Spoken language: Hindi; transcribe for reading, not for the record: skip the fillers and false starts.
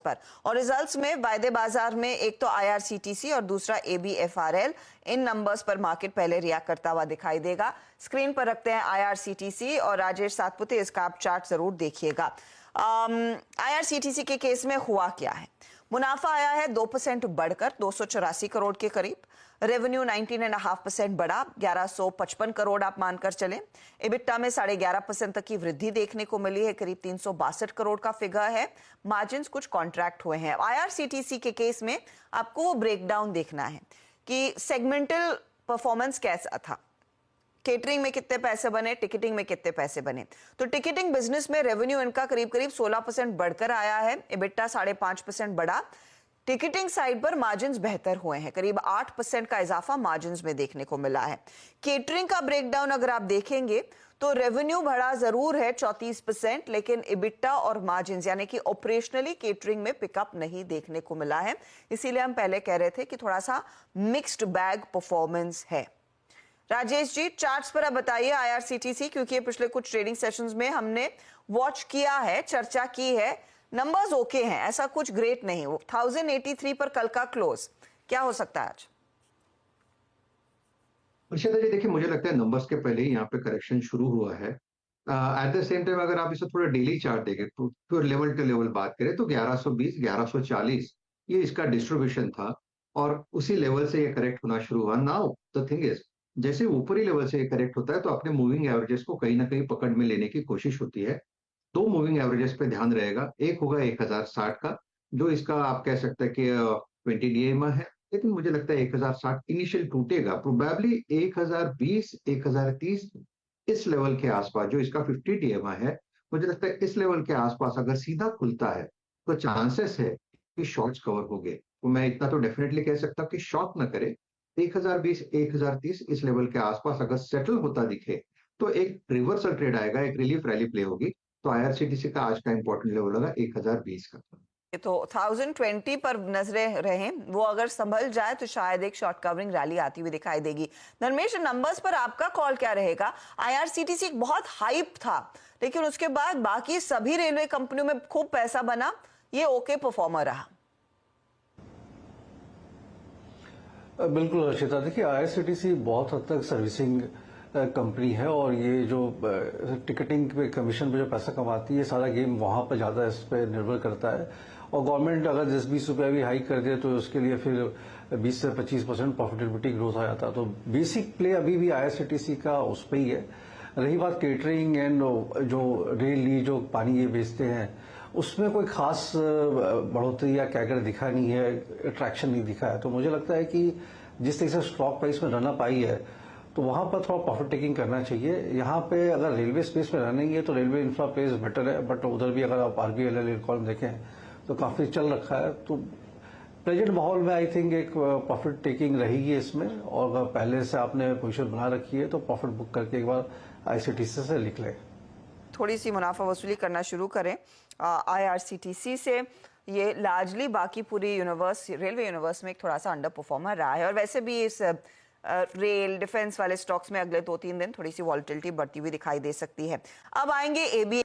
पर। और रिजल्ट्स में वायदे बाजार में एक तो आईआरसीटीसी और दूसरा एबीएफआरएल, इन नंबर्स पर मार्केट पहले रिएक्ट करता हुआ दिखाई देगा। स्क्रीन पर रखते हैं आईआरसीटीसी और राजेश सातपुते, इसका आप चार्ट जरूर देखिएगा। आईआरसीटीसी के केस में हुआ क्या है? मुनाफा आया है 2% बढ़कर 284 करोड़ के करीब। रेवेन्यू 19.5% बढ़ा, 1155 करोड़ आप मानकर चलें। इबिट्टा में 11.5% तक की वृद्धि देखने को मिली है, करीब 362 करोड़ का फिगर है। मार्जिन्स कुछ कॉन्ट्रैक्ट हुए हैं। आईआरसीटीसी के केस में आपको वो ब्रेकडाउन देखना है कि सेगमेंटल परफॉर्मेंस कैसा था। केटरिंग में कितने पैसे बने, टिकटिंग में कितने पैसे बने। तो टिकटिंग बिजनेस में रेवेन्यू इनका करीब 16% बढ़कर आया है, इबिट्टा 5.5% बढ़ा। टिकटिंग साइड पर मार्जिन्स बेहतर हुए हैं, करीब 8% का इजाफा मार्जिन्स में देखने को मिला है। केटरिंग का ब्रेकडाउन अगर आप देखेंगे तो रेवेन्यू बढ़ा जरूर है 34%, लेकिन इबिट्टा और मार्जिन्स यानी कि ऑपरेशनली केटरिंग में पिकअप नहीं देखने को मिला है। इसीलिए हम पहले कह रहे थे कि थोड़ा सा मिक्स्ड बैग परफॉर्मेंस है। राजेश जी, चार्ट्स पर आप बताइए आईआरसीटीसी, क्योंकि पिछले कुछ ट्रेडिंग सेशंस में हमने वॉच किया है, चर्चा की है, नंबर्स ओके हैं, ऐसा कुछ ग्रेट नहीं। वो 1083 पर कल का क्लोज क्या हो सकता है आज? अर्षिता जी, देखिए मुझे लगता है नंबर्स के पहले ही यहाँ पे करेक्शन शुरू हुआ है। एट द सेम टाइम अगर आप इसे थोड़ा डेली चार्ट देखें तो लेवल टू लेवल बात करें तो 1120 1140 ये इसका डिस्ट्रीब्यूशन था और उसी लेवल से ये करेक्ट होना शुरू हुआ। नाउ द थिंग इज, जैसे ऊपरी लेवल से ये करेक्ट होता है तो अपने मूविंग एवरेजेस को कहीं ना कहीं पकड़ में लेने की कोशिश होती है। दो मूविंग एवरेजेस पे ध्यान रहेगा, एक होगा 1060 का, जो इसका आप कह सकते हैं कि 20 डीएमए है, लेकिन मुझे लगता है 1060 इनिशियल टूटेगा, प्रोबेबली 1020 1030 इस लेवल के आसपास, जो इसका 50 डीएमए है, मुझे लगता है इस लेवल के आसपास अगर सीधा खुलता है तो चांसेस है कि शॉर्ट्स कवर हो गए। तो मैं इतना तो डेफिनेटली कह सकता हूँ कि शॉर्ट ना करे। 1020 1030 इस लेवल के आसपास अगर सेटल होता दिखे तो एक रिवर्सल ट्रेड आएगा, एक रिलीफ रैली प्ले होगी। तो आईआरसीटीसी का आज का इंपॉर्टेंट लेवल होगा 1020 का। तो 1020 पर नजरें रहें, वो अगर संभल जाए तो शायद एक शॉर्ट कवरिंग रैली आती हुई दिखाई देगी। धर्मेश, नंबर्स पर आपका कॉल क्या रहेगा? आईआरसीटीसी बहुत हाइप था, लेकिन उसके बाद बाकी सभी रेलवे कंपनियों में खूब पैसा बना, ये ओके परफॉर्मर रहा। बिल्कुल अर्षिता, देखिए आईआरसीटीसी बहुत हद तक सर्विसिंग कंपनी है और ये जो टिकटिंग पे कमीशन पे जो पैसा कमाती है, सारा गेम वहां पर ज्यादा इस पे निर्भर करता है। और गवर्नमेंट अगर 10-20 रुपया भी हाइक कर दे तो उसके लिए फिर 20 से 25% प्रॉफिटेबिलिटी ग्रोथ आ जाता है। तो बेसिक प्ले अभी भी आईआरसीटीसी का उस पर ही है। रही बात केटरिंग एंड जो रेल ली जो पानी ये बेचते हैं, उसमें कोई खास बढ़ोतरी या कैगर दिखा नहीं है, अट्रैक्शन नहीं दिखा है। तो मुझे लगता है कि जिस तरह से स्टॉक प्राइस में रनअप आई है तो वहां पर थोड़ा प्रॉफिट टेकिंग करना चाहिए। यहाँ पे अगर रेलवे स्पेस में रनिंग है तो रेलवे इंफ्रा प्लेस बेटर है, बट उधर भी अगर आप आरबीएलएल इरकॉन देखें तो काफी चल रखा है। तो प्रेजेंट माहौल में आई थिंक एक प्रॉफिट टेकिंग रहेगी इसमें, और अगर पहले से आपने पोजीशन बना रखी है तो प्रॉफिट बुक करके एक बार आईआरसीटीसी से लिख लें, थोड़ी सी मुनाफा वसूली करना शुरू करें आईआरसीटीसी से। ये लार्जली बाकी पूरी यूनिवर्स, रेलवे यूनिवर्स में एक थोड़ा सा अंडर परफॉर्मर रहा है। और वैसे भी इस रेल डिफेंस वाले स्टॉक्स में अगले 2-3 दिन थोड़ी सी वॉलेटिलिटी बढ़ती हुई दिखाई दे सकती है। अब आएंगे एबी